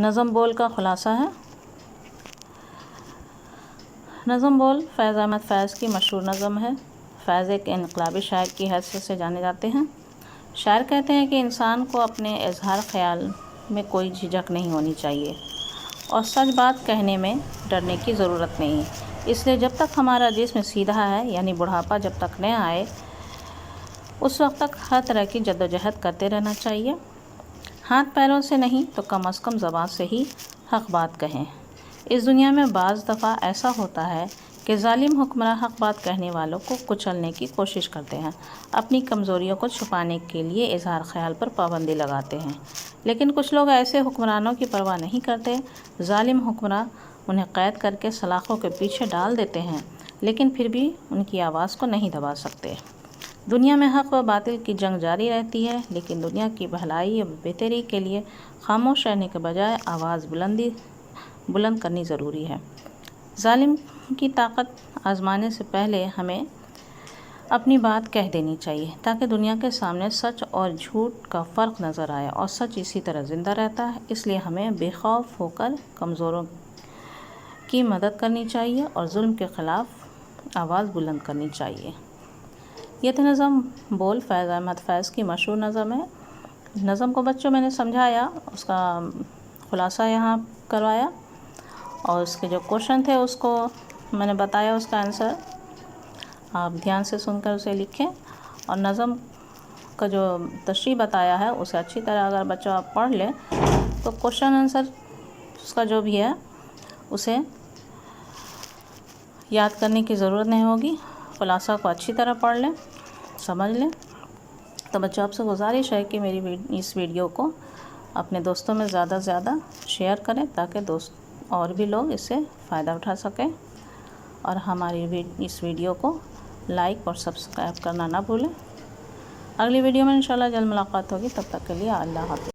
نظم بول کا خلاصہ ہے۔ نظم بول فیض احمد فیض کی مشہور نظم ہے۔ فیض ایک انقلابی شاعر کی حیثیت سے جانے جاتے ہیں۔ شاعر کہتے ہیں کہ انسان کو اپنے اظہار خیال میں کوئی جھجک نہیں ہونی چاہیے اور سچ بات کہنے میں ڈرنے کی ضرورت نہیں، اس لیے جب تک ہمارا جسم سیدھا ہے، یعنی بڑھاپا جب تک نہ آئے، اس وقت تک ہر طرح کی جدوجہد کرتے رہنا چاہیے۔ ہاتھ پیروں سے نہیں تو کم از کم زبان سے ہی حق بات کہیں۔ اس دنیا میں بعض دفعہ ایسا ہوتا ہے کہ ظالم حکمراں حق بات کہنے والوں کو کچلنے کی کوشش کرتے ہیں، اپنی کمزوریوں کو چھپانے کے لیے اظہار خیال پر پابندی لگاتے ہیں، لیکن کچھ لوگ ایسے حکمرانوں کی پرواہ نہیں کرتے۔ ظالم حکمراں انہیں قید کر کے سلاخوں کے پیچھے ڈال دیتے ہیں، لیکن پھر بھی ان کی آواز کو نہیں دبا سکتے۔ دنیا میں حق و باطل کی جنگ جاری رہتی ہے، لیکن دنیا کی بھلائی اور بہتری کے لیے خاموش رہنے کے بجائے آواز بلند کرنی ضروری ہے۔ ظالم کی طاقت آزمانے سے پہلے ہمیں اپنی بات کہہ دینی چاہیے، تاکہ دنیا کے سامنے سچ اور جھوٹ کا فرق نظر آئے، اور سچ اسی طرح زندہ رہتا ہے۔ اس لیے ہمیں بے خوف ہو کر کمزوروں کی مدد کرنی چاہیے اور ظلم کے خلاف آواز بلند کرنی چاہیے۔ یہ تو نظم بول فیض احمد فیض کی مشہور نظم ہے۔ نظم کو بچوں میں نے سمجھایا، اس کا خلاصہ یہاں کروایا، اور اس کے جو کوشچن تھے اس کو میں نے بتایا، اس کا آنسر آپ دھیان سے سن کر اسے لکھیں، اور نظم کا جو تشریح بتایا ہے اسے اچھی طرح اگر بچہ پڑھ لے تو کوشچن آنسر اس کا جو بھی ہے اسے یاد کرنے کی ضرورت نہیں ہوگی۔ خلاصہ کو اچھی طرح پڑھ لیں، سمجھ لیں۔ تو بچوں، آپ سے گزارش ہے کہ میری اس ویڈیو کو اپنے دوستوں میں زیادہ سے زیادہ شیئر کریں، تاکہ اور بھی لوگ اس سے فائدہ اٹھا سکیں، اور ہماری اس ویڈیو کو لائک اور سبسکرائب کرنا نہ بھولیں۔ اگلی ویڈیو میں انشاءاللہ جلد ملاقات ہوگی، تب تک کے لیے اللہ حافظ۔